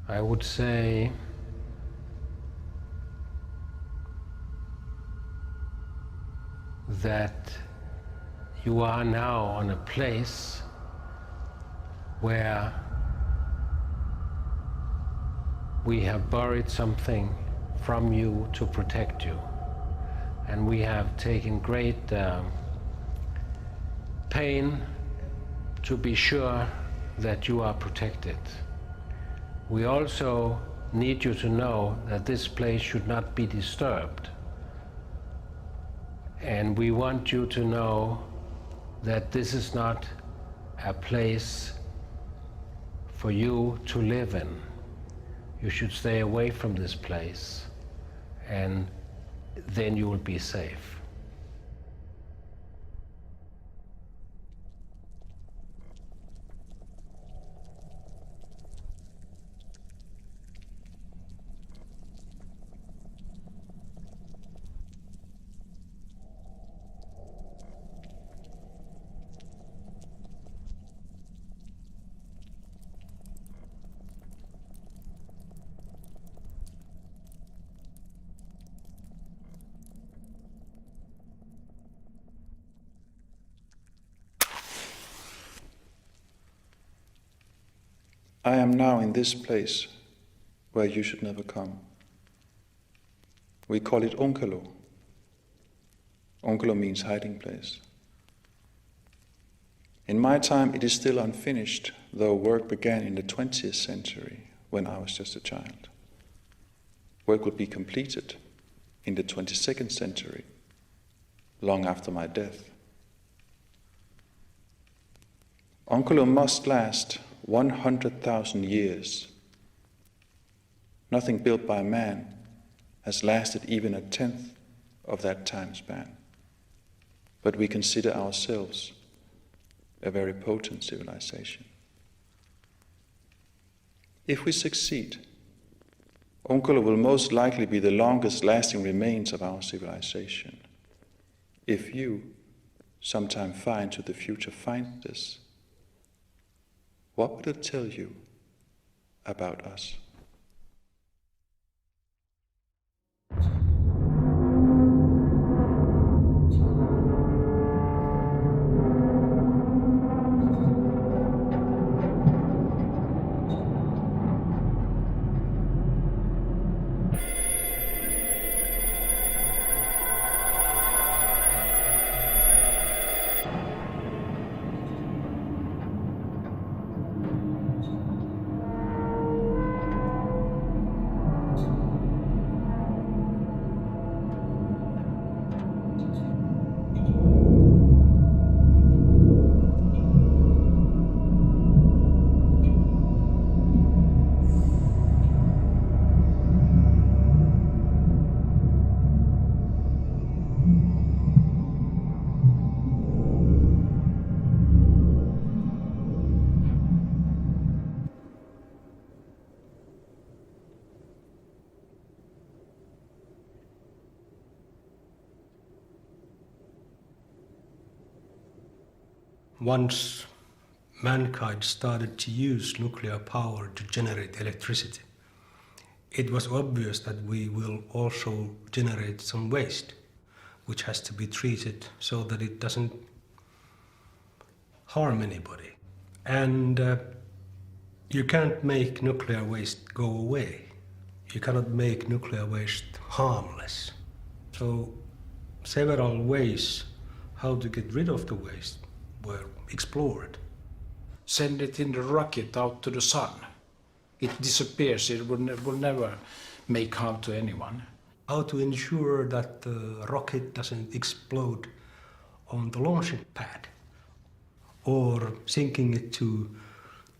I would say that you are now on a place where we have borrowed something from you to protect you. And we have taken great pain to be sure that you are protected. We also need you to know that this place should not be disturbed. And we want you to know that this is not a place for you to live in. You should stay away from this place, and then you will be safe. I am now in this place where you should never come. We call it onkalo. Onkalo means hiding place. In my time it is still unfinished, though work began in the 20th century when I was just a child. Work would be completed in the 22nd century, long after my death. Onkalo must last 100,000 years. Nothing built by man has lasted even a tenth of that time span. But we consider ourselves a very potent civilization. If we succeed, Onkalo will most likely be the longest lasting remains of our civilization. If you, sometime far into the future, find this, what would it tell you about us? Once mankind started to use nuclear power to generate electricity, it was obvious that we will also generate some waste, which has to be treated so that it doesn't harm anybody. And you can't make nuclear waste go away. You cannot make nuclear waste harmless. So several ways how to get rid of the waste were explored. Send it in the rocket out to the sun. It disappears, it will never make harm to anyone. How to ensure that the rocket doesn't explode on the launching pad or sinking it to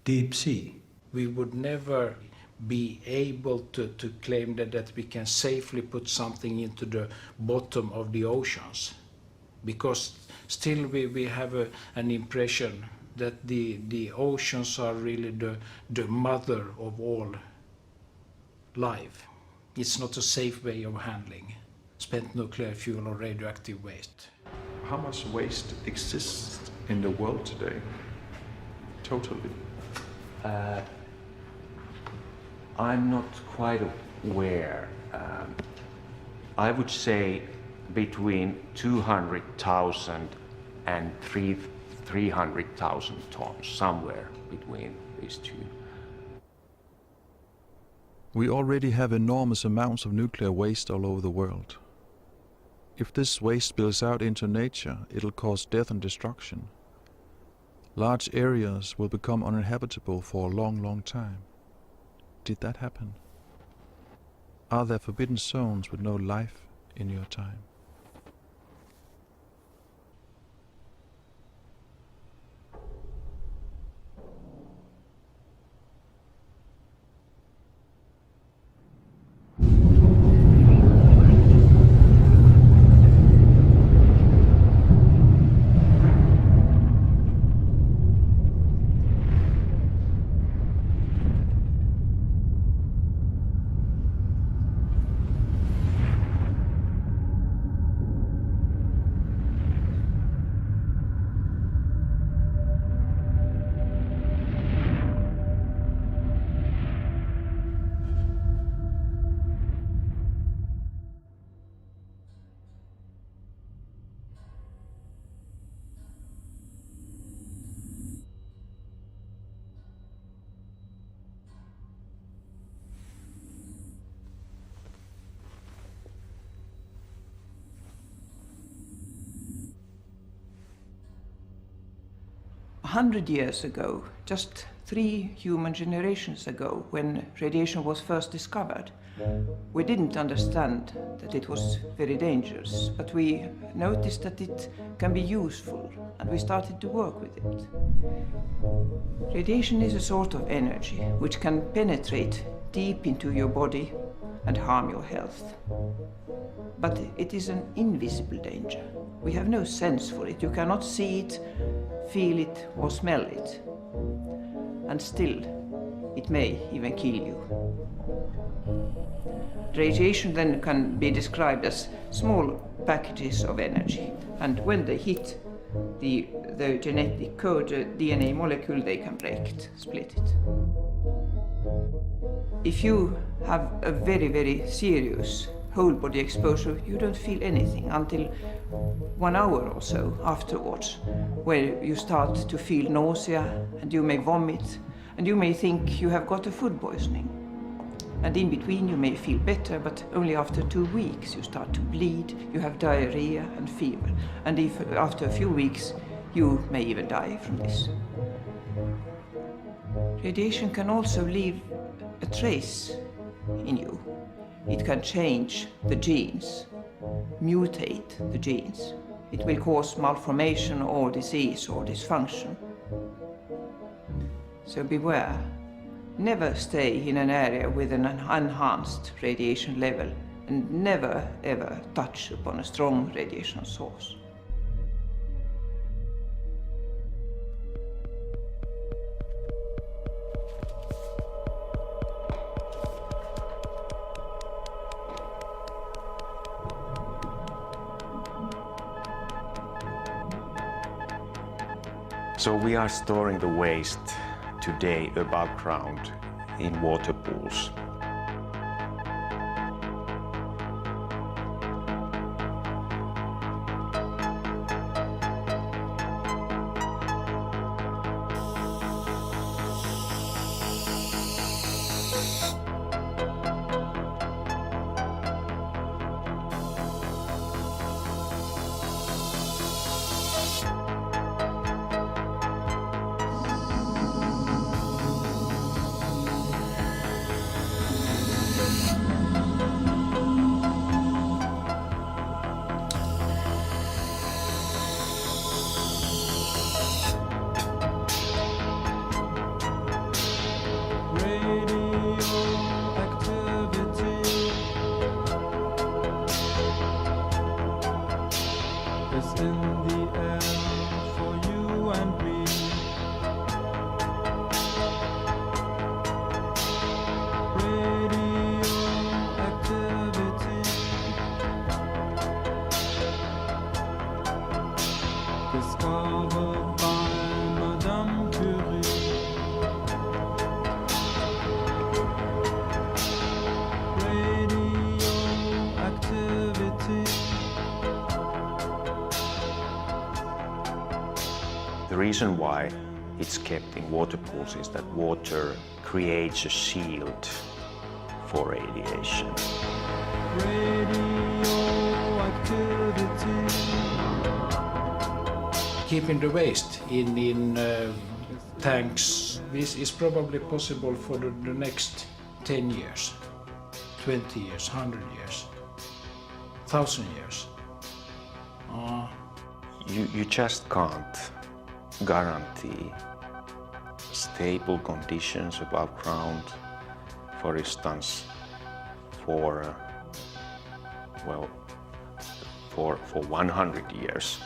deep sea. We would never be able to claim that we can safely put something into the bottom of the oceans, because still we have an impression that the oceans are really the mother of all life. It's not a safe way of handling spent nuclear fuel or radioactive waste. How much waste exists in the world today? Totally. I'm not quite aware. I would say between 200,000 and 300,000 tons, somewhere between these two. We already have enormous amounts of nuclear waste all over the world. If this waste spills out into nature, it'll cause death and destruction. Large areas will become uninhabitable for a long, long time. Did that happen? Are there forbidden zones with no life in your time? A 100 years ago, just 3 human generations ago, when radiation was first discovered, we didn't understand that it was very dangerous, but we noticed that it can be useful, and we started to work with it. Radiation is a sort of energy which can penetrate deep into your body and harm your health. But it is an invisible danger. We have no sense for it. You cannot see it, feel it, or smell it. And still, it may even kill you. Radiation then can be described as small packages of energy, and when they hit the genetic code, DNA molecule, they can break it, split it. If you have a very, very serious whole body exposure, you don't feel anything until 1 hour or so afterwards, where you start to feel nausea and you may vomit and you may think you have got a food poisoning. And in between you may feel better, but only after 2 weeks you start to bleed, you have diarrhea and fever. And if after a few weeks you may even die from this. Radiation can also leave a trace in you. It can change the genes, mutate the genes. It will cause malformation or disease or dysfunction. So beware. Never stay in an area with an enhanced radiation level, and never ever touch upon a strong radiation source. So we are storing the waste today above ground in water pools. The reason why it's kept in water pools is that water creates a shield for radiation. Keeping the waste in tanks is probably possible for the next 10 years, 20 years, 100 years, 1,000 years. You just can't guarantee stable conditions above ground, for instance, for 100 years,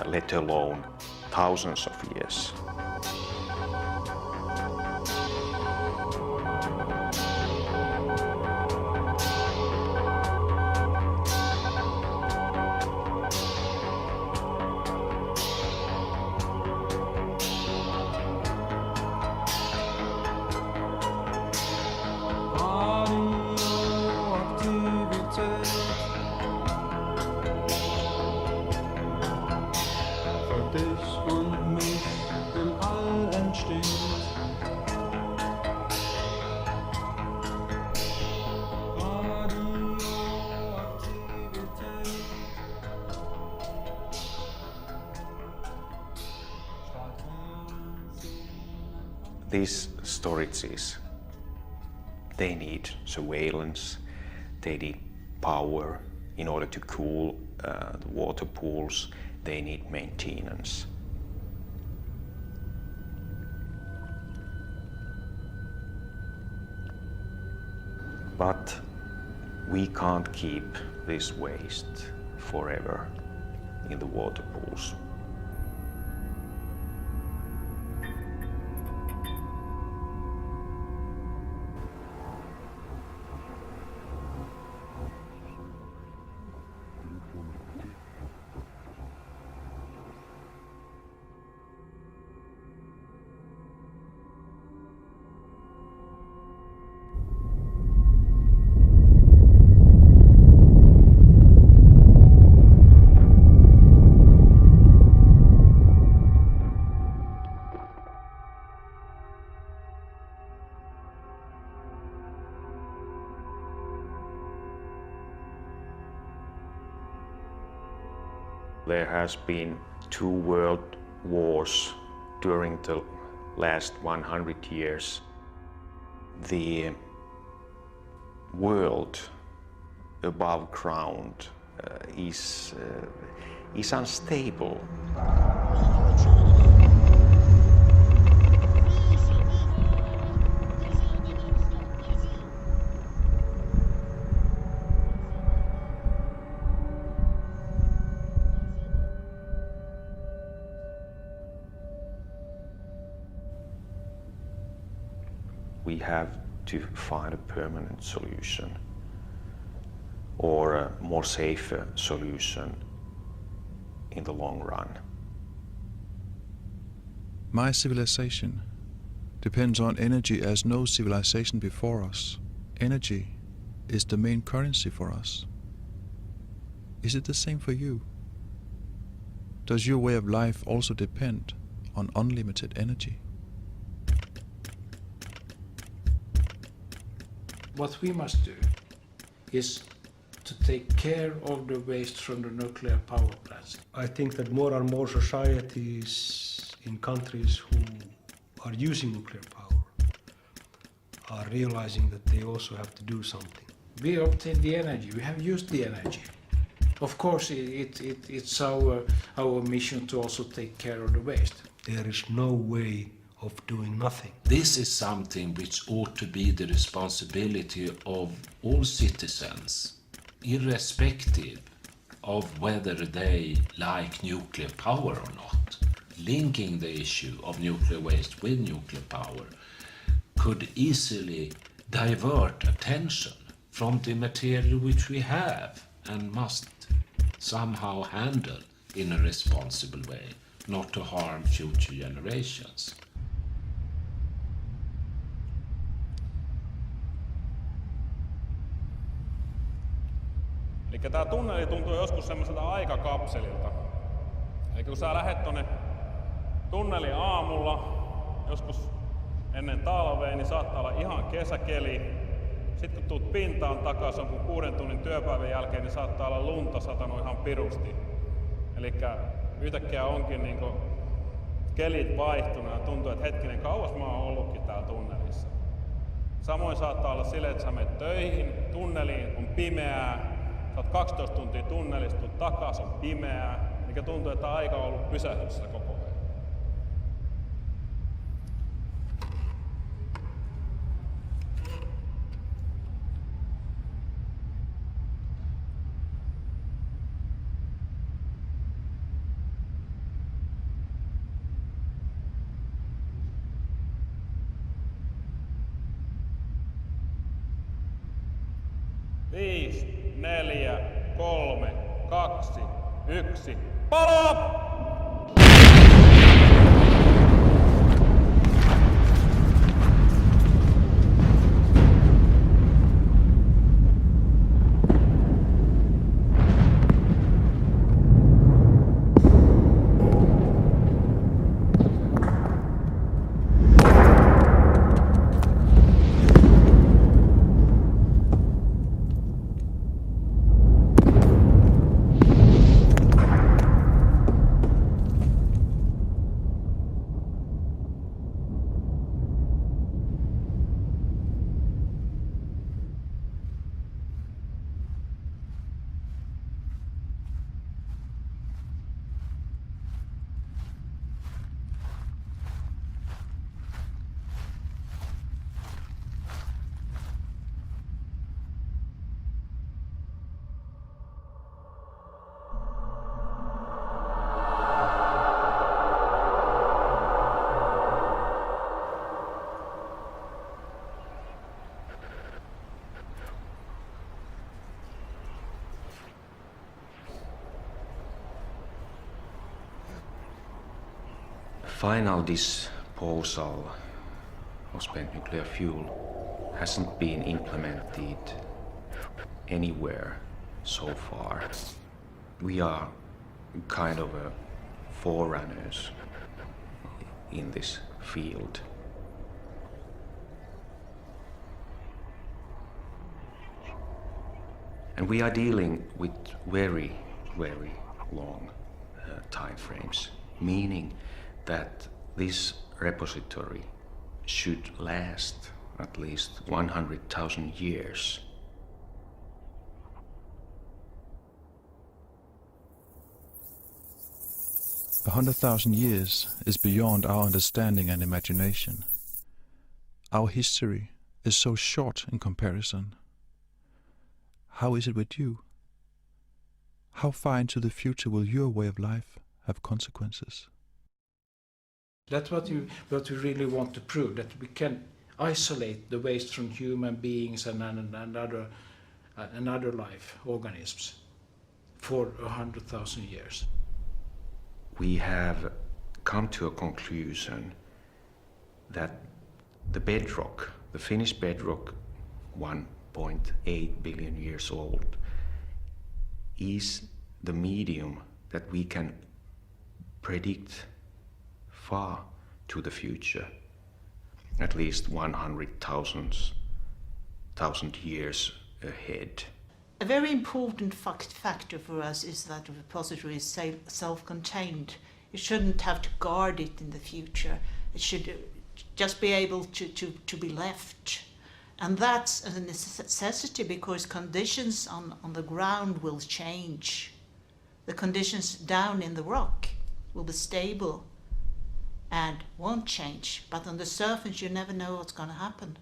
let alone thousands of years. These storages, they need surveillance, they need power in order to cool the water pools, they need maintenance. But we can't keep this waste forever in the water pools. There has been 2 world wars during the last 100 years. The world above ground is unstable. We have to find a permanent solution or a more safer solution in the long run. My civilization depends on energy as no civilization before us. Energy is the main currency for us. Is it the same for you? Does your way of life also depend on unlimited energy? What we must do is to take care of the waste from the nuclear power plants. I think that more and more societies in countries who are using nuclear power are realizing that they also have to do something. We obtain the energy, we have used the energy. Of course, it's our mission to also take care of the waste. There is no way of doing nothing. This is something which ought to be the responsibility of all citizens, irrespective of whether they like nuclear power or not. Linking the issue of nuclear waste with nuclear power could easily divert attention from the material which we have and must somehow handle in a responsible way, not to harm future generations. Eli tää tunneli tuntuu joskus semmoiselta aikakapselilta. Eli kun sä lähet tonne Tunneli aamulla, joskus ennen talvea, niin saattaa olla ihan kesäkeli. Sitten kun tuut pintaan takaisin jonkun 6 tunnin työpäivän jälkeen, niin saattaa olla lunta satanut ihan pirusti. Elikkä yhtäkkiä onkin niinku kelit vaihtunut ja tuntuu, että hetkinen, kauas mä oon ollutkin täällä tunnelissa. Samoin saattaa olla silleen, että sä menet töihin, tunneliin on pimeää, sä oot 12 tuntia tunnelissa, tuut takas, on pimeää, mikä tuntuu, että aika on ollut pysähdyssä koko ajan. Viisi, 4, 3, 2, 1, palo! Final disposal of spent nuclear fuel hasn't been implemented anywhere so far. We are kind of forerunners in this field. And we are dealing with very, very long time frames, meaning that this repository should last at least 100,000 years. A 100,000 years is beyond our understanding and imagination. Our history is so short in comparison. How is it with you? How far into the future will your way of life have consequences? That's what we really want to prove, that we can isolate the waste from human beings and other life organisms for 100,000 years. We have come to a conclusion that the bedrock, the Finnish bedrock, 1.8 billion years old, is the medium that we can predict far to the future, at least 100,000 years ahead. A very important factor for us is that the repository is self-contained. You shouldn't have to guard it in the future. It should just be able to be left. And that's a necessity because conditions on the ground will change. The conditions down in the rock will be stable and won't change. But on the surface, you never know what's going to happen.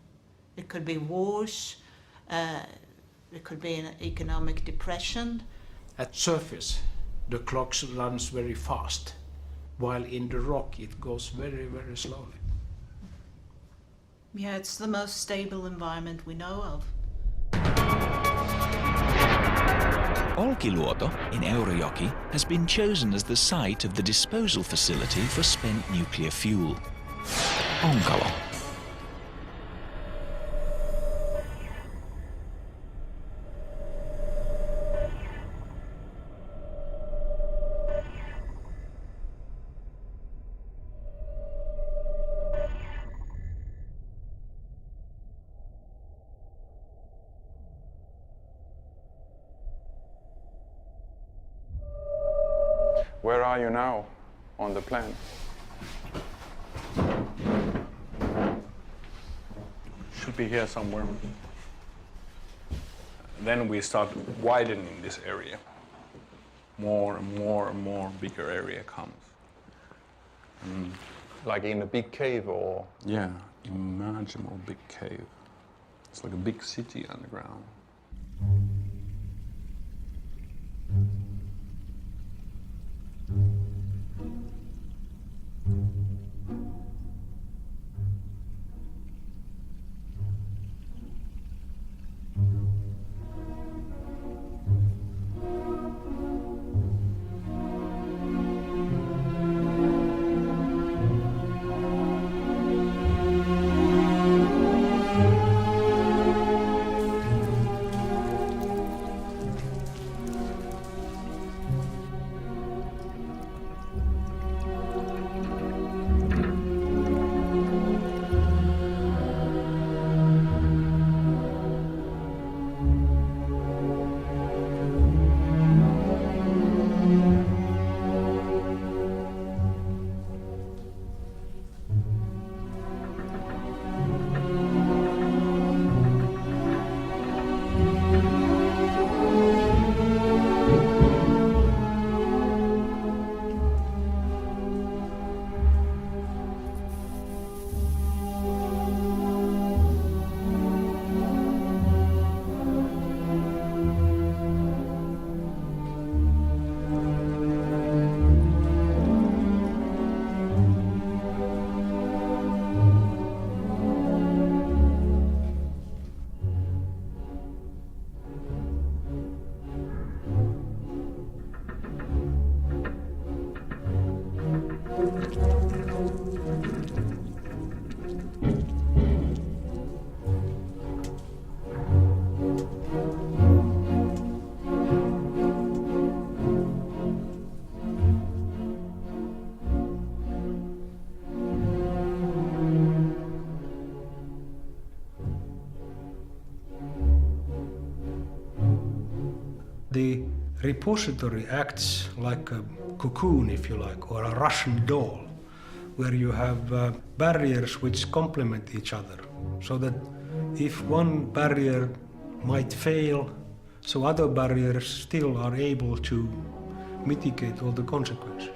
It could be wars, it could be an economic depression. At surface, the clock runs very fast, while in the rock it goes very, very slowly. Yeah, it's the most stable environment we know of. Olkiluoto in Eurajoki has been chosen as the site of the disposal facility for spent nuclear fuel. Onkalo. Where are you now on the plan? Should be here somewhere. Then we start widening this area. More and more and more bigger area comes. Like in a big cave or? Yeah, imaginable big cave. It's like a big city underground. The repository acts like a cocoon, if you like, or a Russian doll, where you have barriers which complement each other, so that if one barrier might fail, so other barriers still are able to mitigate all the consequences.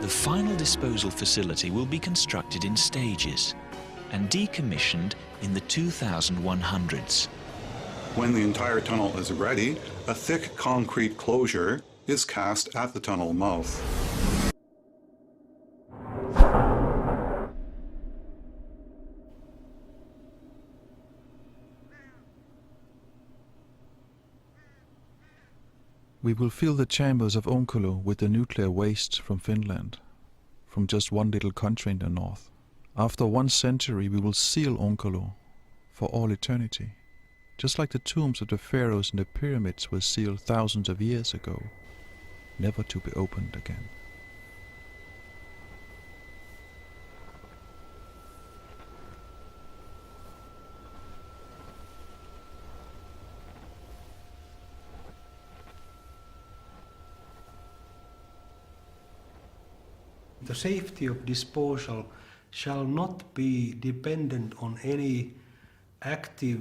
The final disposal facility will be constructed in stages and decommissioned in the 2100s. When the entire tunnel is ready, a thick concrete closure is cast at the tunnel mouth. We will fill the chambers of Onkalo with the nuclear waste from Finland, from just one little country in the north. After 1 century, we will seal Onkalo for all eternity, just like the tombs of the pharaohs and the pyramids were sealed thousands of years ago, never to be opened again. The safety of disposal shall not be dependent on any active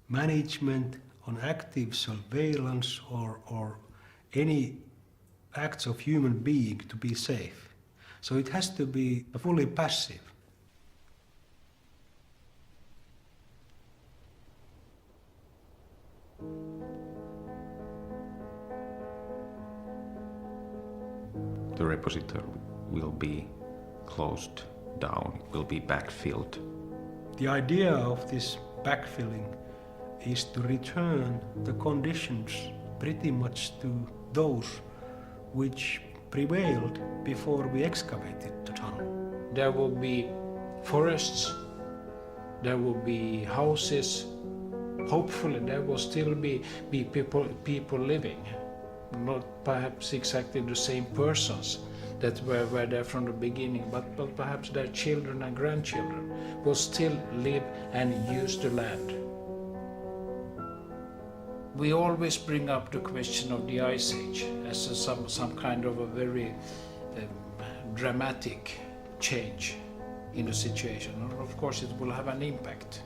management, on active surveillance, or any acts of human being to be safe. So it has to be fully passive. The repository will be closed down, it will be backfilled. The idea of this backfilling is to return the conditions pretty much to those which prevailed before we excavated the tunnel. There will be forests, there will be houses, hopefully there will still be people living. not perhaps exactly the same persons that were there from the beginning, but perhaps their children and grandchildren will still live and use the land. We always bring up the question of the Ice Age as some kind of a very dramatic change in the situation, and of course it will have an impact.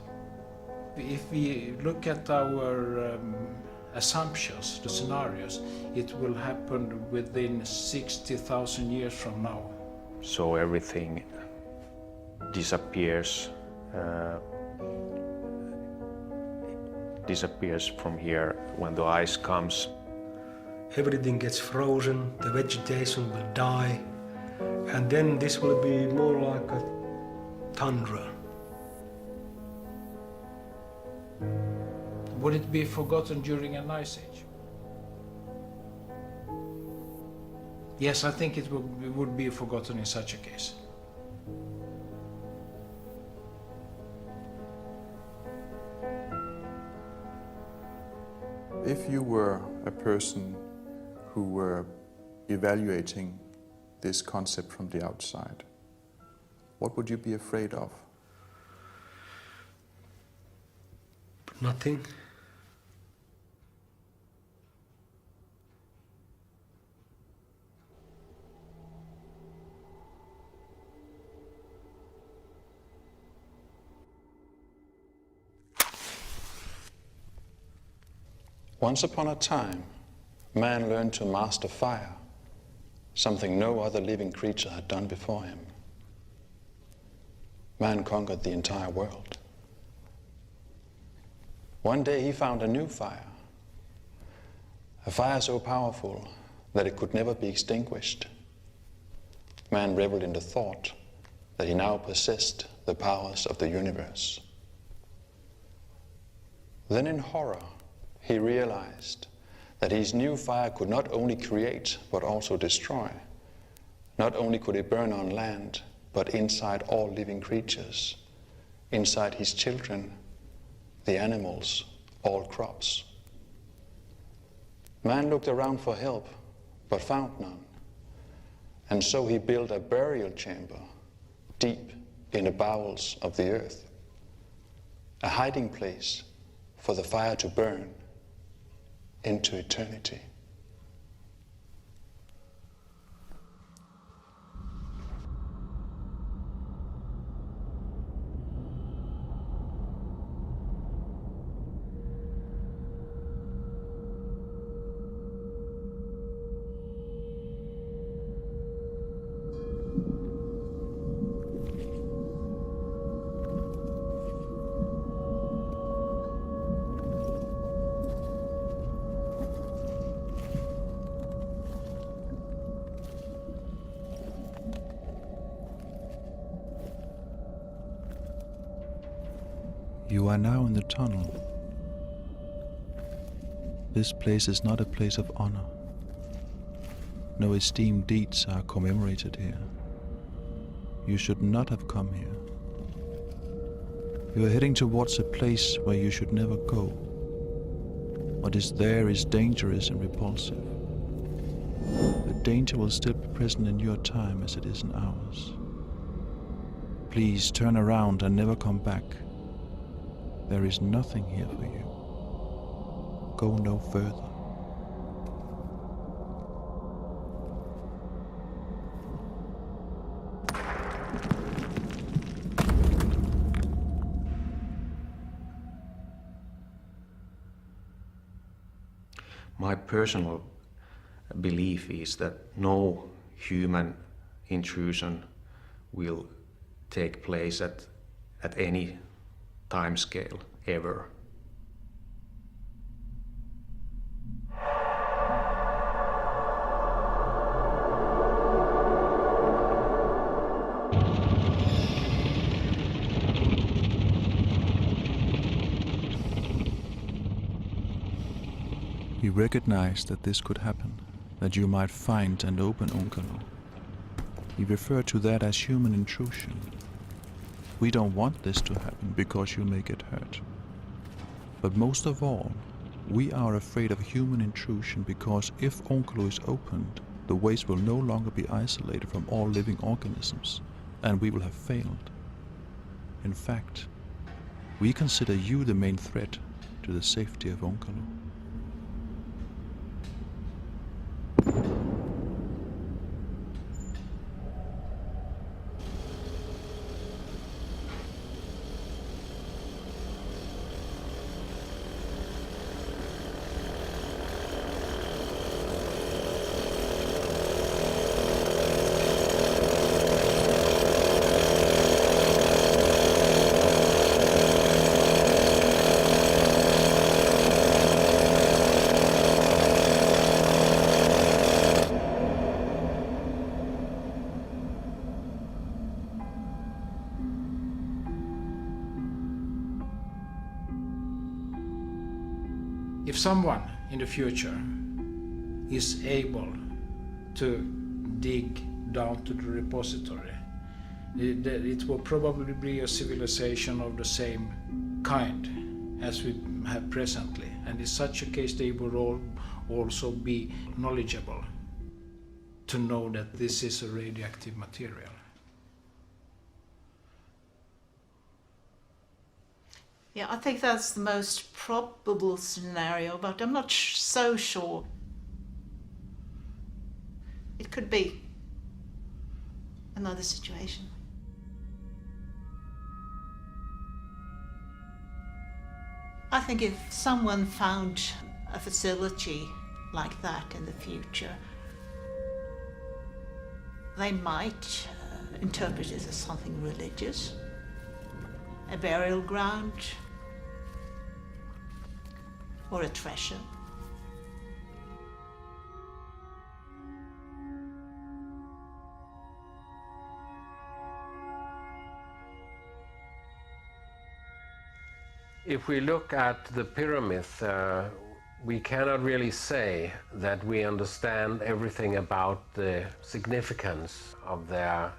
If we look at our assumptions, the scenarios, it will happen within 60,000 years from now. So everything disappears from here when the ice comes. Everything gets frozen, the vegetation will die, and then this will be more like a tundra. Would it be forgotten during an ice age? Yes, I think it would be forgotten in such a case. If you were a person who were evaluating this concept from the outside, what would you be afraid of? Nothing. Once upon a time, man learned to master fire, something no other living creature had done before him. Man conquered the entire world. One day he found a new fire, a fire so powerful that it could never be extinguished. Man reveled in the thought that he now possessed the powers of the universe. Then in horror, he realized that his new fire could not only create but also destroy. Not only could it burn on land, but inside all living creatures, inside his children, the animals, all crops. Man looked around for help, but found none. And so he built a burial chamber deep in the bowels of the earth, a hiding place for the fire to burn into eternity. You are now in the tunnel. This place is not a place of honor. No esteemed deeds are commemorated here. You should not have come here. You are heading towards a place where you should never go. What is there is dangerous and repulsive. The danger will still be present in your time as it is in ours. Please turn around and never come back. There is nothing here for you. Go no further. My personal belief is that no human intrusion will take place at any time scale ever. He recognized that this could happen, that you might find and open Onkalo. He referred to that as human intrusion. We don't want this to happen because you may get hurt. But most of all, We are afraid of human intrusion because if Onkalo is opened, the waste will no longer be isolated from all living organisms, and we will have failed. In fact, we consider you the main threat to the safety of Onkalo. If someone in the future is able to dig down to the repository, it will probably be a civilization of the same kind as we have presently. And in such a case, they will all also be knowledgeable to know that this is a radioactive material. Yeah, I think that's the most probable scenario, but I'm not so sure. It could be another situation. I think if someone found a facility like that in the future, they might interpret it as something religious, a burial ground, or a treasure. If we look at the pyramids, we cannot really say that we understand everything about the significance of their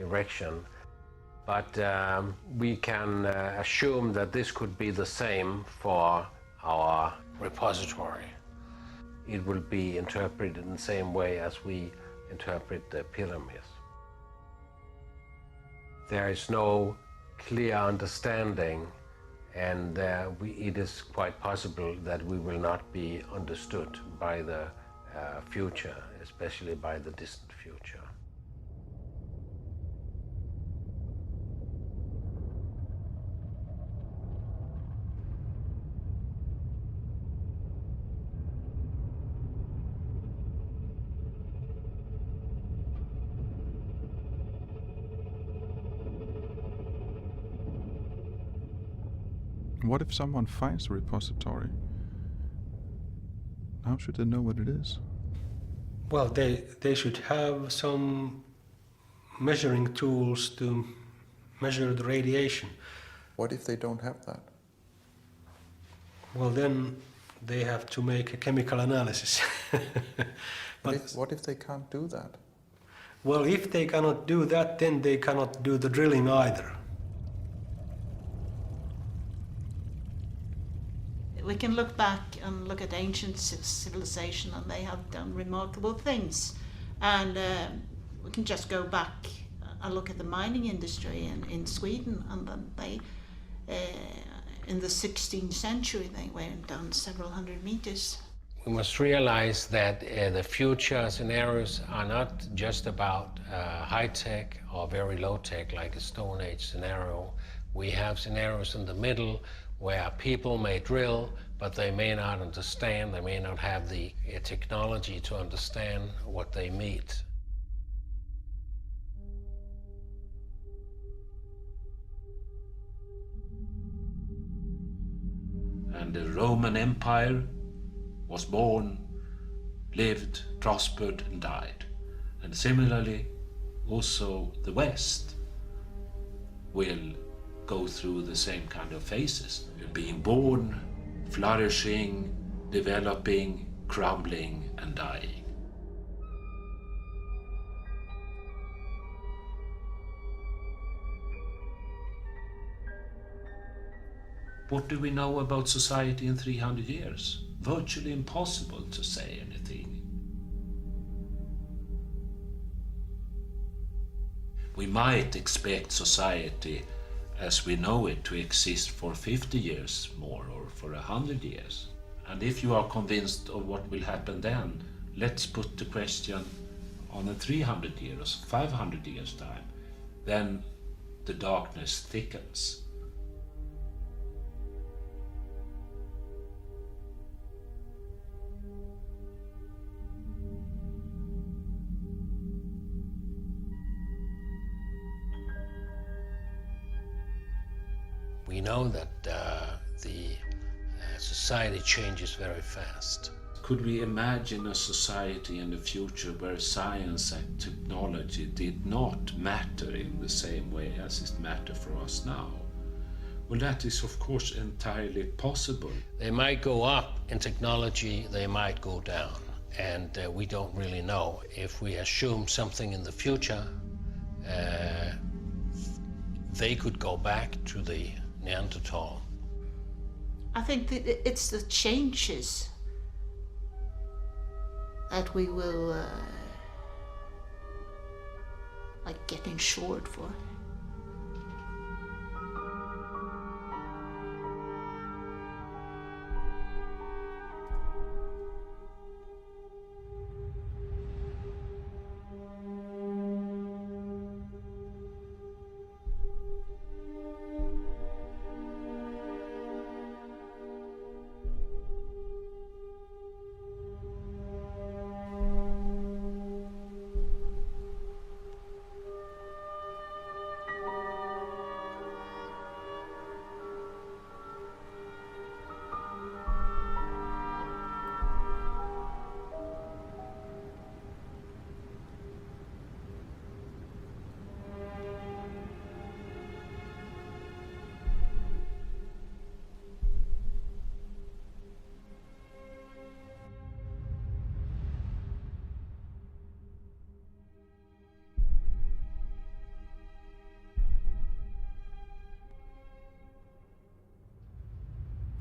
erection. But we can assume that this could be the same for our repository. It will be interpreted in the same way as we interpret the pyramids. There is no clear understanding, and it is quite possible that we will not be understood by the future, especially by the distant future. What if someone finds a repository? How should they know what it is? Well, they should have some measuring tools to measure the radiation. What if they don't have that? Well, then they have to make a chemical analysis. But What if they can't do that? well, if they cannot do that, then they cannot do the drilling either. We can look back and look at ancient civilization, and they have done remarkable things. And we can just go back and look at the mining industry in Sweden, and then they, in the 16th century, they went down several hundred meters. We must realize that the future scenarios are not just about high-tech or very low-tech, like a Stone Age scenario. We have scenarios in the middle where people may drill, but they may not understand, they may not have the technology to understand what they meet. And the Roman Empire was born, lived, prospered, and died. And similarly, also the West will go through the same kind of phases. Being born, flourishing, developing, crumbling, and dying. What do we know about society in 300 years? virtually impossible to say anything. We might expect society as we know it to exist for 50 years more or for 100 years. And if you are convinced of what will happen then, let's put the question on a 300 years, 500 years time. Then the darkness thickens. We know that the society changes very fast. Could we imagine a society in the future where science and technology did not matter in the same way as it matters for us now? Well, that is of course entirely possible. They might go up in technology, they might go down, and we don't really know. If we assume something in the future, they could go back to the Neanderthal. I think that it's the changes that we will like get insured for.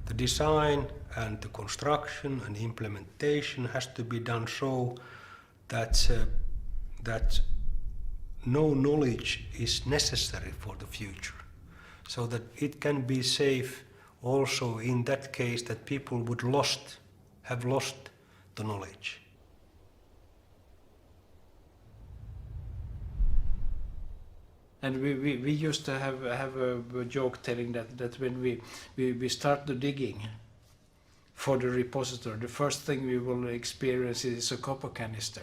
The design and the construction and implementation has to be done so that no knowledge is necessary for the future, so that it can be safe also in that case that people would have lost the knowledge. And we used to have a joke telling that when we start the digging for the repository, the first thing we will experience is a copper canister.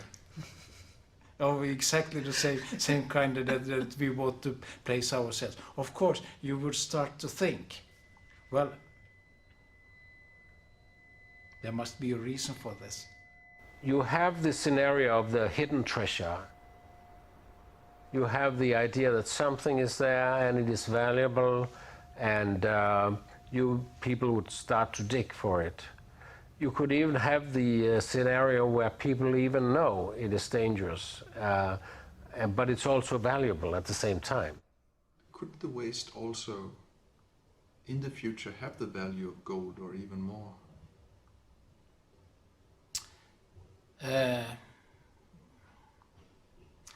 Oh, exactly the same kind that we want to place ourselves. Of course, you would start to think, well, there must be a reason for this. You have the scenario of the hidden treasure. You have the idea that something is there and it is valuable, and you people would start to dig for it. You could even have the scenario where people even know it is dangerous, but it's also valuable at the same time. Could the waste also, in the future, have the value of gold or even more?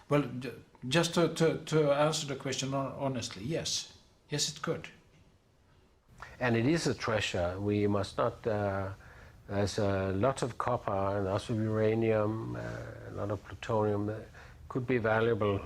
Well, just to answer the question honestly, yes. Yes, it could. And it is a treasure. We must not... there's a lot of copper and also uranium, a lot of plutonium that could be valuable.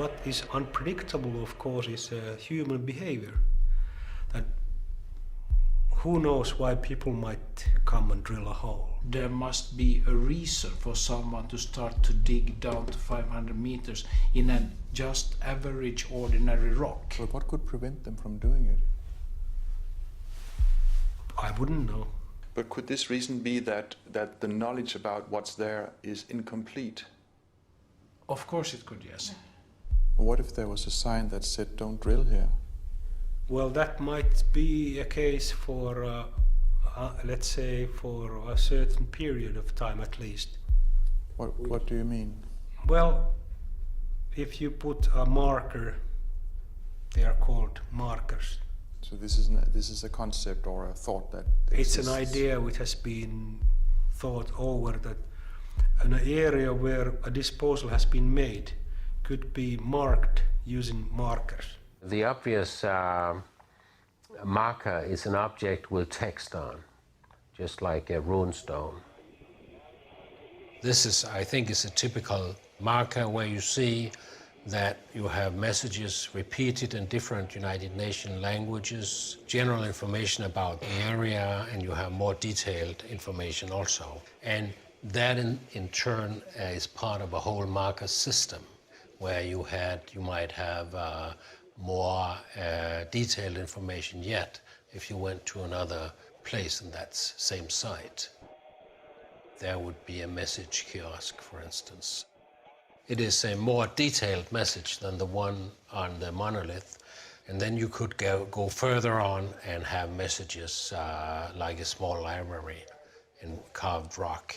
what is unpredictable, of course, is human behavior. That who knows why people might come and drill a hole. There must be a reason for someone to start to dig down to 500 meters in a just average ordinary rock. But what could prevent them from doing it? I wouldn't know. But could this reason be that the knowledge about what's there is incomplete? Of course it could, yes. What if there was a sign that said, don't drill here? Well, that might be a case for, let's say, for a certain period of time at least. What do you mean? Well, if you put a marker, they are called markers. So this is a concept or a thought that exists. It's an idea which has been thought over, that an area where a disposal has been made could be marked using markers. The obvious marker is an object with text on, just like a rune stone. This is, I think, is a typical marker where you see that you have messages repeated in different United Nations languages, general information about the area, and you have more detailed information also. And that in turn is part of a whole marker system where you might have more detailed information yet if you went to another place in that same site. There would be a message kiosk, for instance. It is a more detailed message than the one on the monolith, and then you could go further on and have messages like a small library in carved rock,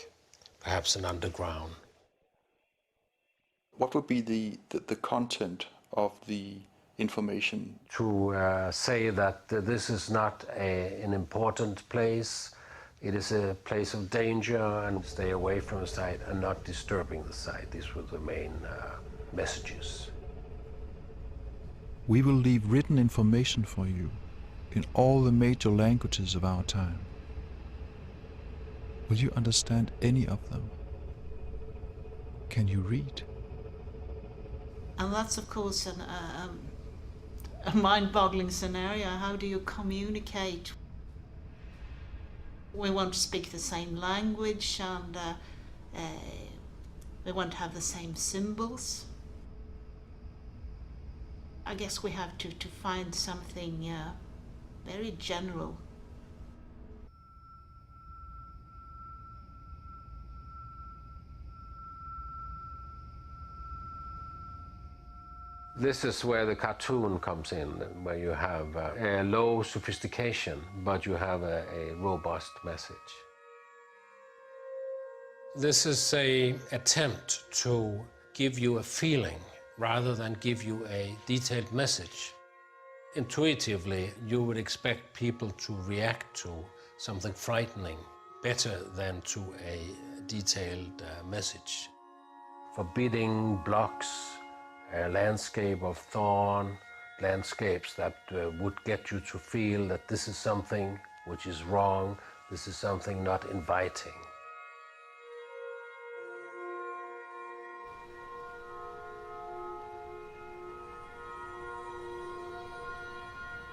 perhaps an underground. What would be the content of the information? To say that this is not an important place, it is a place of danger, and stay away from the site and not disturbing the site. These were the main messages. We will leave written information for you in all the major languages of our time. Will you understand any of them? Can you read? And that's, of course, a mind-boggling scenario. How do you communicate? We want to speak the same language, and we want to have the same symbols. I guess we have to find something very general. This is where the cartoon comes in, where you have a low sophistication, but you have a robust message. This is an attempt to give you a feeling rather than give you a detailed message. Intuitively, you would expect people to react to something frightening better than to a detailed message. Forbidding blocks, a landscape of thorn, landscapes that would get you to feel that this is something which is wrong, this is something not inviting.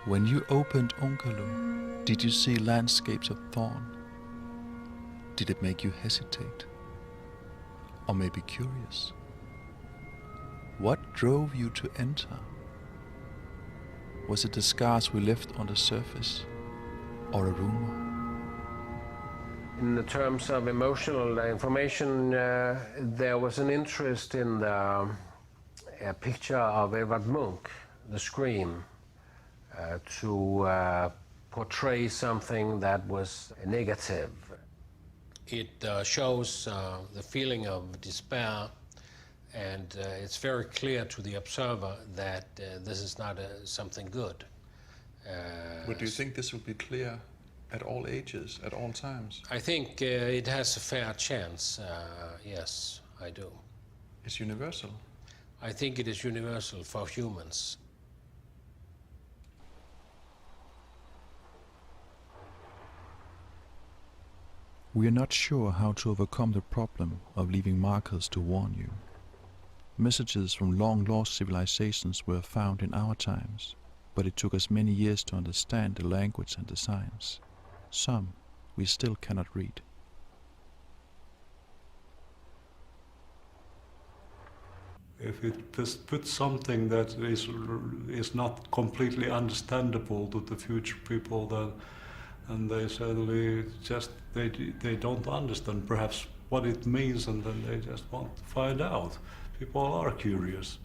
When you opened Onkalo, did you see landscapes of thorn? Did it make you hesitate? Or maybe curious? What drove you to enter? Was it the scars we left on the surface, or a rumor? In the terms of emotional information, there was an interest in a picture of Edvard Munch, The Scream, to portray something that was negative. It shows the feeling of despair, and it's very clear to the observer that this is not something good. But do you think this will be clear at all ages, at all times? I think it has a fair chance, yes, I do. It's universal? I think it is universal for humans. We are not sure how to overcome the problem of leaving markers to warn you. Messages from long-lost civilizations were found in our times, but it took us many years to understand the language and the science. Some we still cannot read. If it just puts something that is not completely understandable to the future people, then and they suddenly just they don't understand perhaps what it means, and then they just want to find out. People are curious.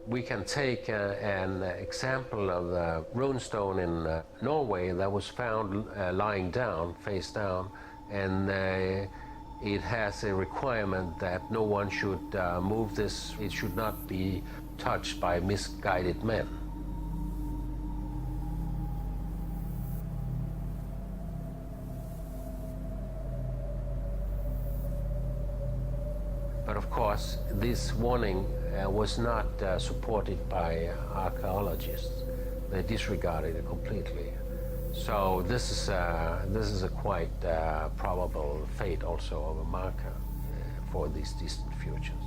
We can take an example of the runestone in Norway that was found lying down, face down, and it has a requirement that no one should move this. It should not be touched by misguided men. But of course, this warning was not supported by archaeologists. They disregarded it completely. So this is a quite probable fate also of a marker for these distant futures.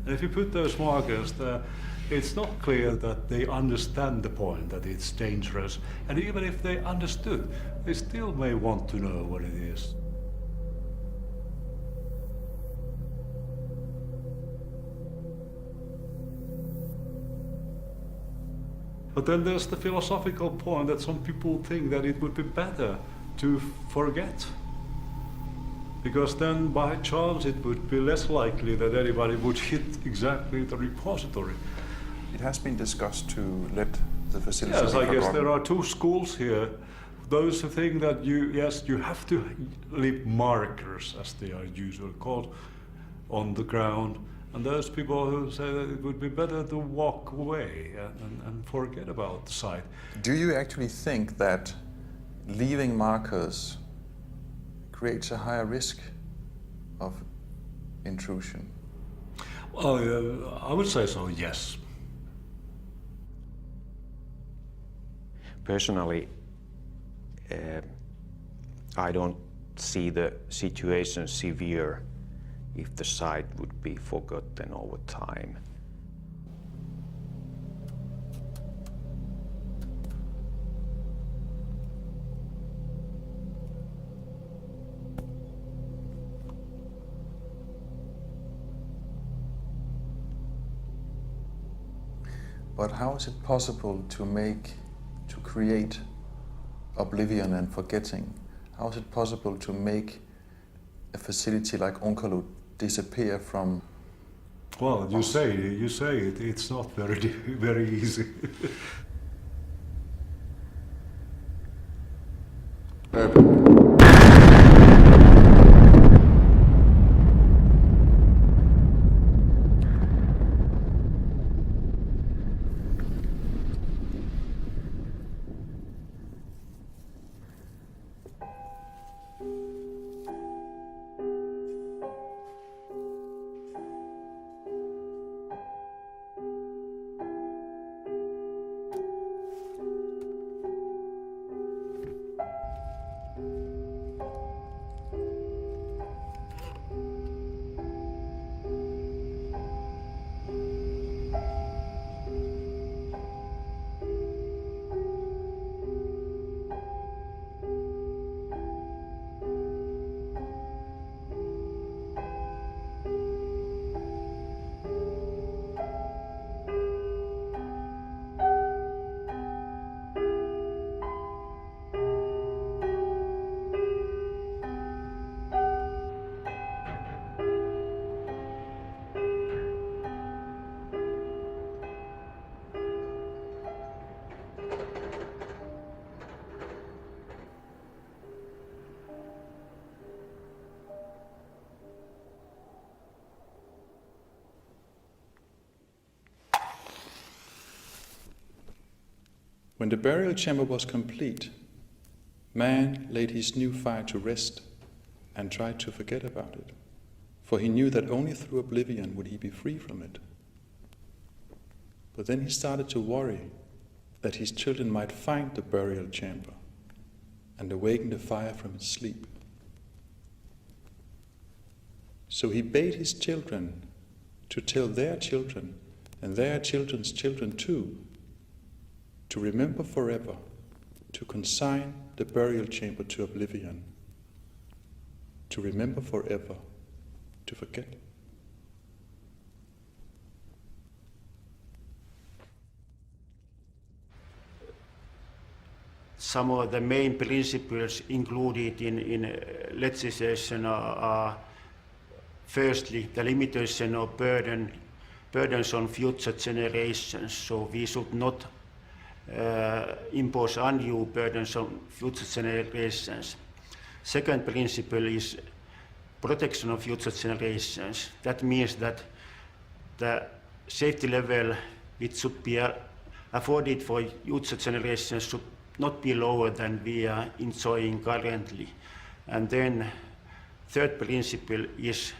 And if you put those markers there, it's not clear that they understand the point that it's dangerous. And even if they understood, they still may want to know what it is. But then there's the philosophical point that some people think that it would be better to forget. Because then by chance it would be less likely that anybody would hit exactly the repository. It has been discussed to let the facility. Yes, I guess there are two schools here. Those who think that you have to leave markers, as they are usually called, on the ground. And those people who say that it would be better to walk away and forget about the site. Do you actually think that leaving markers creates a higher risk of intrusion? Well, I would say so, yes. Personally, I don't see the situation severe if the site would be forgotten over time. But how is it possible to create oblivion and forgetting? How is it possible to make a facility like Onkalo disappear from? Well, you say it. It's not very easy. When the burial chamber was complete, man laid his new fire to rest and tried to forget about it. for he knew that only through oblivion would he be free from it. But then he started to worry that his children might find the burial chamber and awaken the fire from its sleep. So he bade his children to tell their children and their children's children too, to remember forever, to consign the burial chamber to oblivion, to remember forever, to forget. Some of the main principles included in legislation are firstly the limitation of burdens on future generations, so we should not impose undue burdens on future generations. Second principle is protection of future generations. That means that the safety level which should be afforded for future generations should not be lower than we are enjoying currently. And then third principle is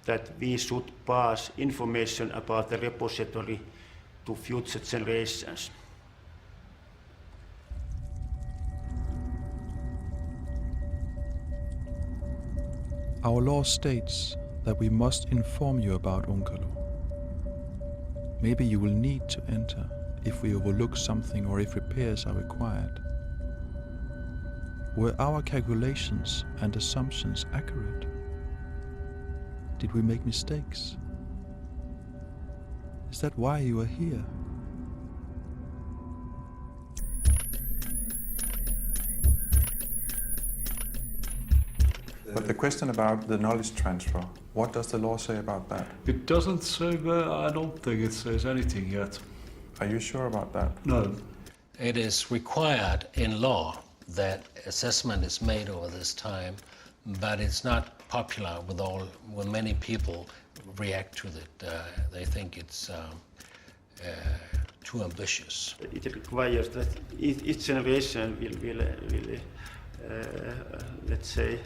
that we should pass information about the repository to future generations. Our law states that we must inform you about Onkalo. Maybe you will need to enter if we overlook something or if repairs are required. Were our calculations and assumptions accurate? Did we make mistakes? Is that why you are here? But the question about the knowledge transfer, what does the law say about that? It doesn't say, I don't think it says anything yet. Are you sure about that? No. It is required in law that assessment is made over this time, but it's not popular when many people react to it. They think it's too ambitious. It requires that each generation will let's say,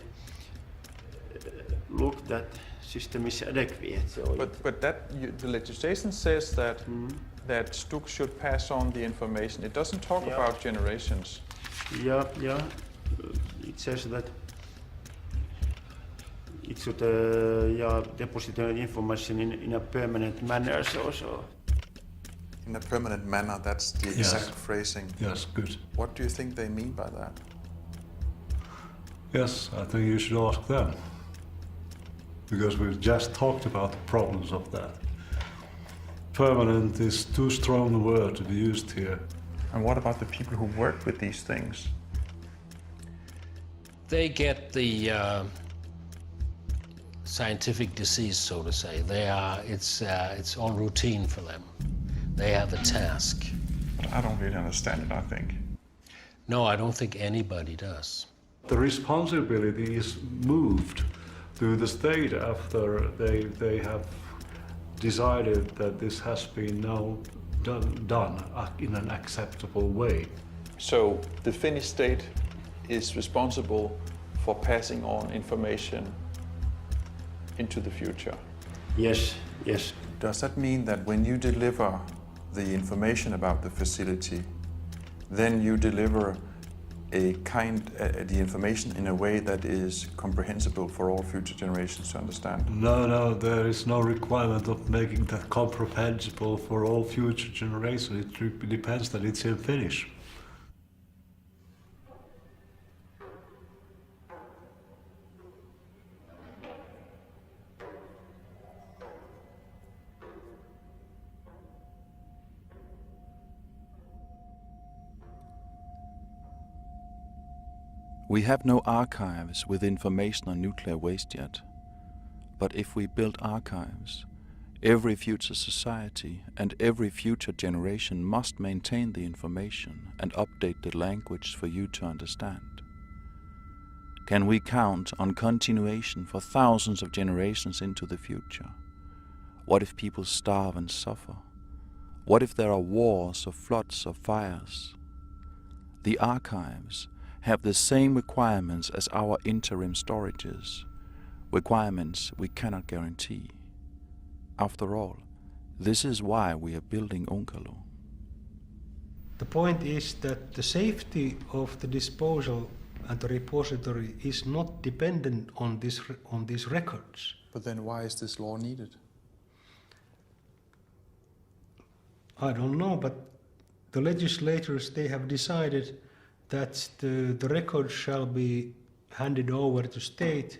look that system is adequate. So but the legislation says that that Stuk should pass on the information. It doesn't talk about generations. Yeah. It says that it should deposit the information in a permanent manner. So. In a permanent manner, that's the exact phrasing. Yes, good. What do you think they mean by that? Yes, I think you should ask them. Because we've just talked about the problems of that. Permanent is too strong a word to be used here. And what about the people who work with these things? They get the scientific disease, so to say. It's all routine for them. They have a task. But I don't really understand it, I think. No, I don't think anybody does. The responsibility is moved to the state after they have decided that this has been now done in an acceptable way. So the Finnish state is responsible for passing on information into the future? Yes. Does that mean that when you deliver the information about the facility, then you deliver the information in a way that is comprehensible for all future generations to understand? No, there is no requirement of making that comprehensible for all future generations. It depends that it's in Finnish. We have no archives with information on nuclear waste yet. But if we build archives, every future society and every future generation must maintain the information and update the language for you to understand. Can we count on continuation for thousands of generations into the future? What if people starve and suffer? What if there are wars or floods or fires? The archives have the same requirements as our interim storages. requirements we cannot guarantee. After all, this is why we are building Onkalo. The point is that the safety of the disposal and the repository is not dependent on these records. But then why is this law needed? I don't know, but the legislators, they have decided that the records shall be handed over to state,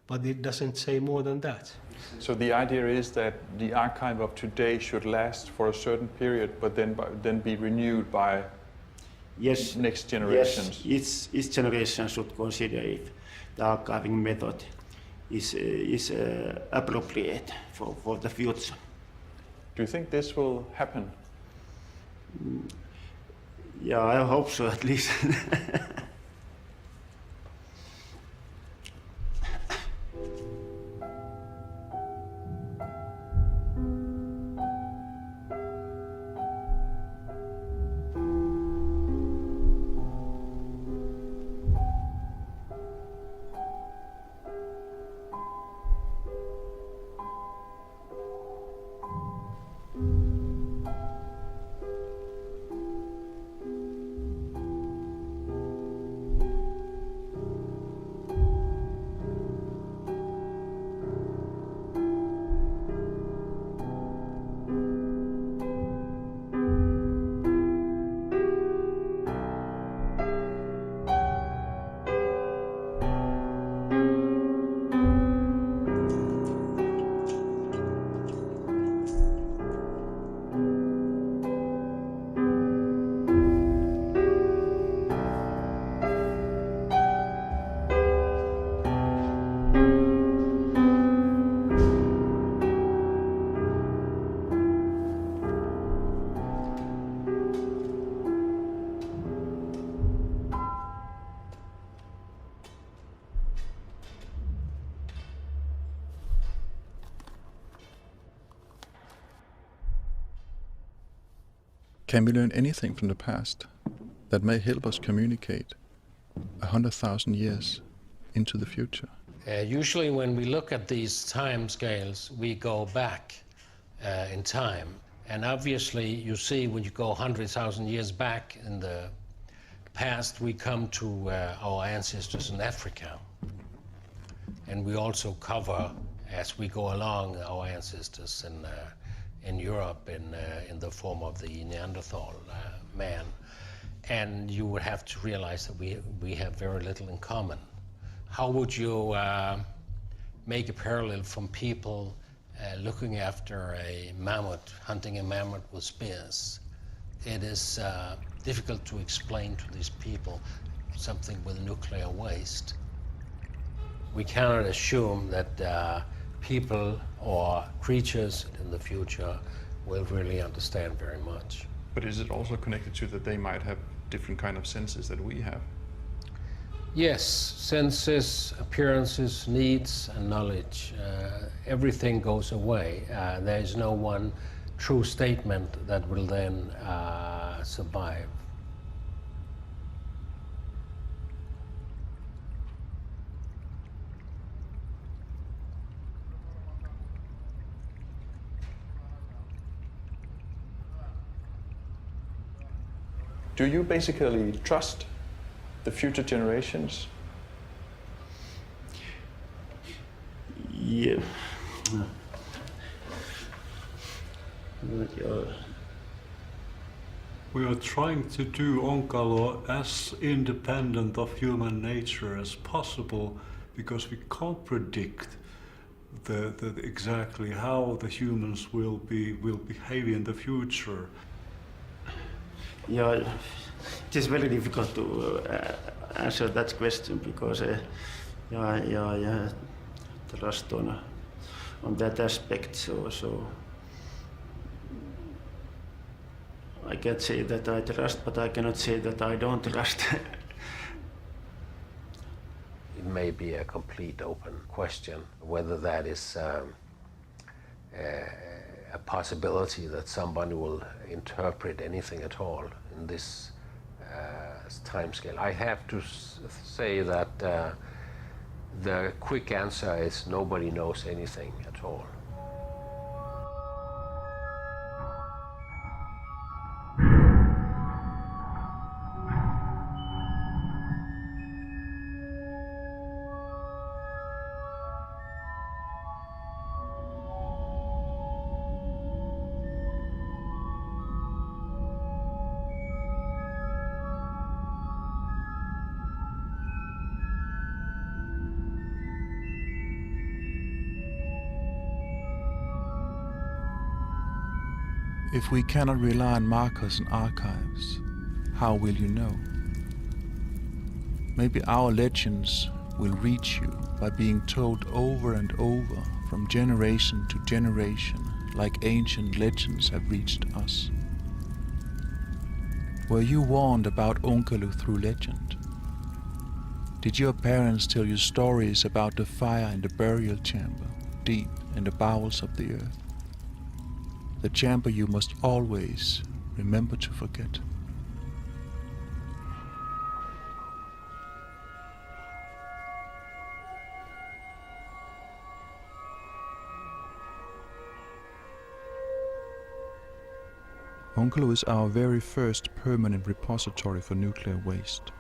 but it doesn't say more than that. So the idea is that the archive of today should last for a certain period, but then be renewed by next generations. Yes, each generation should consider if the archiving method is appropriate for the future. Do you think this will happen? Yeah, I hope so at least. Can we learn anything from the past that may help us communicate 100,000 years into the future? Usually when we look at these time scales, we go back in time. And obviously, you see, when you go 100,000 years back in the past, we come to our ancestors in Africa. And we also cover, as we go along, our ancestors in Europe in the form of the Neanderthal man. And you would have to realize that we have very little in common. How would you make a parallel from people looking after a mammoth, hunting a mammoth with spears? It is difficult to explain to these people something with nuclear waste. We cannot assume that people or creatures in the future will really understand very much. But is it also connected to that they might have different kind of senses that we have? Yes, senses, appearances, needs, and knowledge. Everything goes away. There is no one true statement that will then survive. Do you basically trust the future generations? Yeah. We are trying to do Onkalo as independent of human nature as possible, because we can't predict the exactly how the humans will behave in the future. Yeah, it is very difficult to answer that question because trust on that aspect. So I can't say that I trust, but I cannot say that I don't trust. It may be a complete open question whether that is a possibility that somebody will interpret anything at all in this time scale. I have to say that the quick answer is nobody knows anything at all. If we cannot rely on markers and archives, how will you know? Maybe our legends will reach you by being told over and over from generation to generation, like ancient legends have reached us. Were you warned about Onkalo through legend? Did your parents tell you stories about the fire in the burial chamber, deep in the bowels of the earth? The chamber you must always remember to forget. Onkalo is our very first permanent repository for nuclear waste.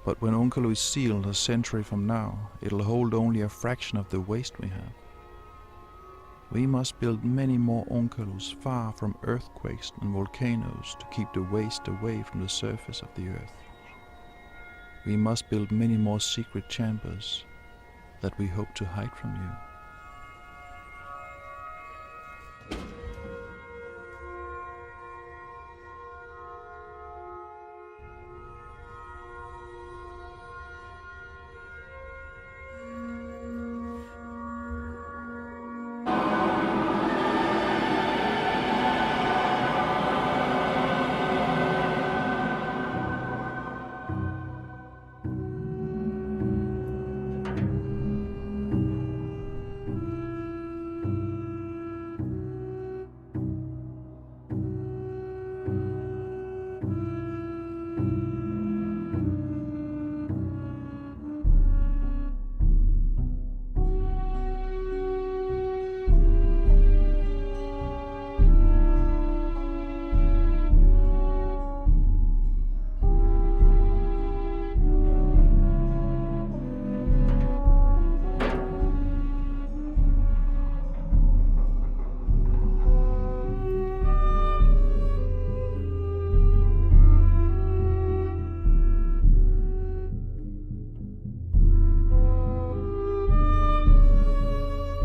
But when Onkalo is sealed a century from now, it'll hold only a fraction of the waste we have. We must build many more Onkalos far from earthquakes and volcanoes to keep the waste away from the surface of the earth. We must build many more secret chambers that we hope to hide from you.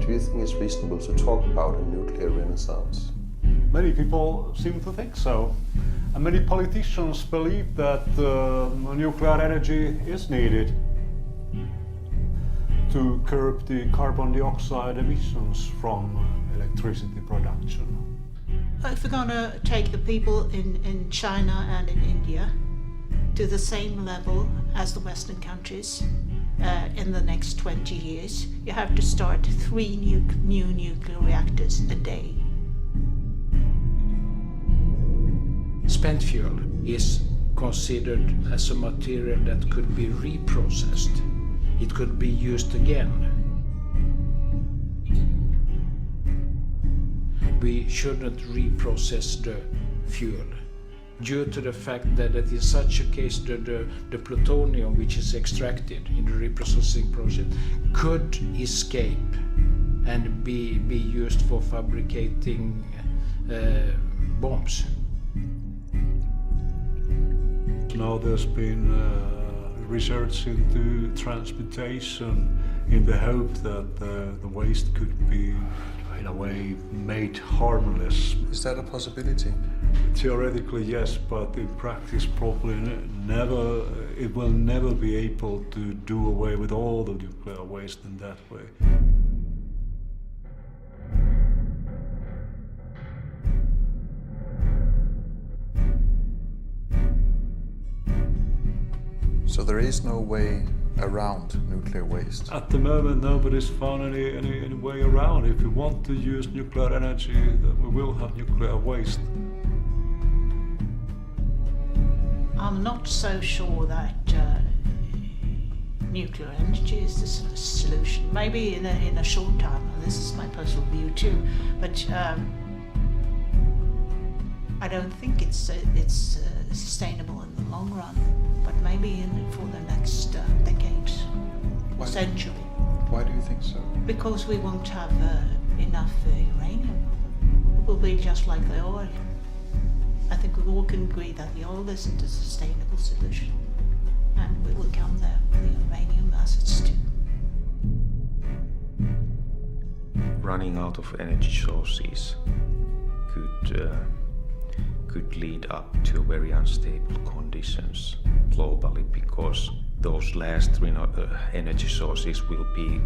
Do you think it's reasonable to talk about a nuclear renaissance? Many people seem to think so. And many politicians believe that nuclear energy is needed to curb the carbon dioxide emissions from electricity production. If we're going to take the people in China and in India to the same level as the Western countries in the next 20 years, you have to start 3 new nuclear reactors a day. Spent fuel is considered as a material that could be reprocessed. It could be used again. We shouldn't reprocess the fuel due to the fact that in such a case the plutonium which is extracted in the reprocessing process could escape and be used for fabricating bombs. Now there's been research into transportation in the hope that the waste could be, in a way, made harmless. Is that a possibility? Theoretically, yes, but in practice, probably never. It will never be able to do away with all the nuclear waste in that way. So there is no way around nuclear waste? At the moment, nobody's found any way around. If we want to use nuclear energy, then we will have nuclear waste. I'm not so sure that nuclear energy is the solution. Maybe in a short time, and this is my personal view too, but I don't think it's sustainable in the long run, but maybe for the next decades, century. Why do you think so? Because we won't have enough uranium. It will be just like the oil. I think we all can agree that the oil isn't a sustainable solution, and we will come there with the uranium assets too. Running out of energy sources could lead up to very unstable conditions globally, because those last energy sources will be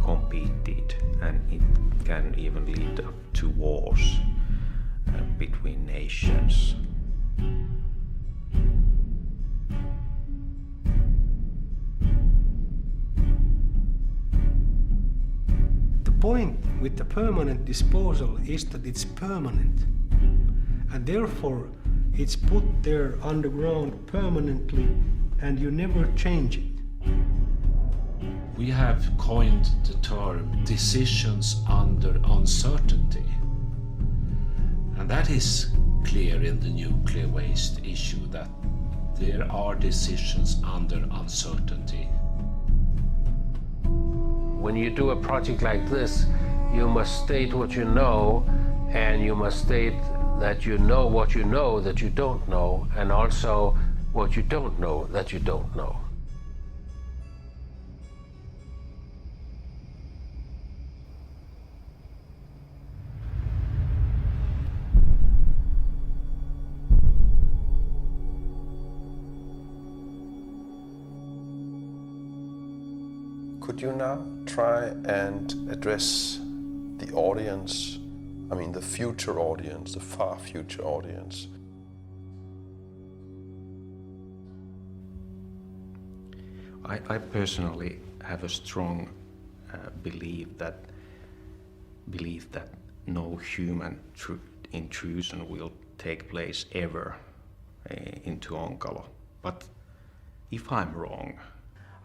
competed, and it can even lead up to wars between nations. The point with the permanent disposal is that it's permanent, and therefore it's put there underground permanently, and you never change it. We have coined the term decisions under uncertainty. And that is clear in the nuclear waste issue, that there are decisions under uncertainty. When you do a project like this, you must state what you know, and you must state that you know what you know that you don't know, and also what you don't know that you don't know. Could you now try and address the audience, I mean the future audience, the far future audience? I personally have a strong belief that no human intrusion will take place ever into Onkalo. But if I'm wrong,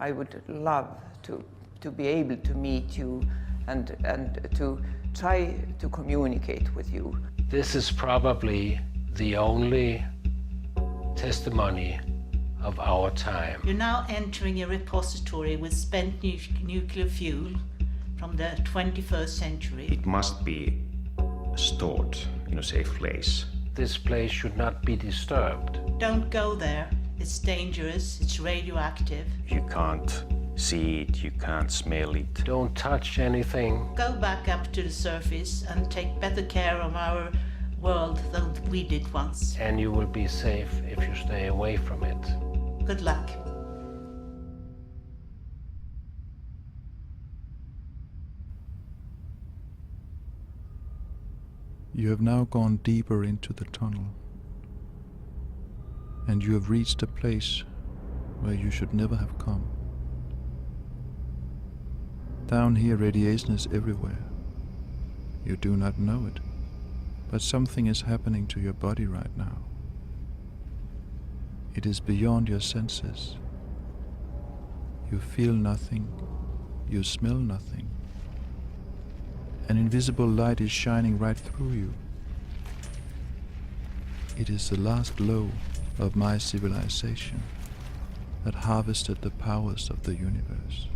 I would love to be able to meet you and to try to communicate with you. This is probably the only testimony of our time. You're now entering a repository with spent nuclear fuel from the 21st century. it must be stored in a safe place. This place should not be disturbed. Don't go there. It's dangerous, it's radioactive. You can't see it, you can't smell it. Don't touch anything. Go back up to the surface and take better care of our world than we did once. And you will be safe if you stay away from it. Good luck. You have now gone deeper into the tunnel, and you have reached a place where you should never have come. Down here, radiation is everywhere. You do not know it, but something is happening to your body right now. It is beyond your senses. You feel nothing, you smell nothing. An invisible light is shining right through you. It is the last glow of my civilization that harvested the powers of the universe.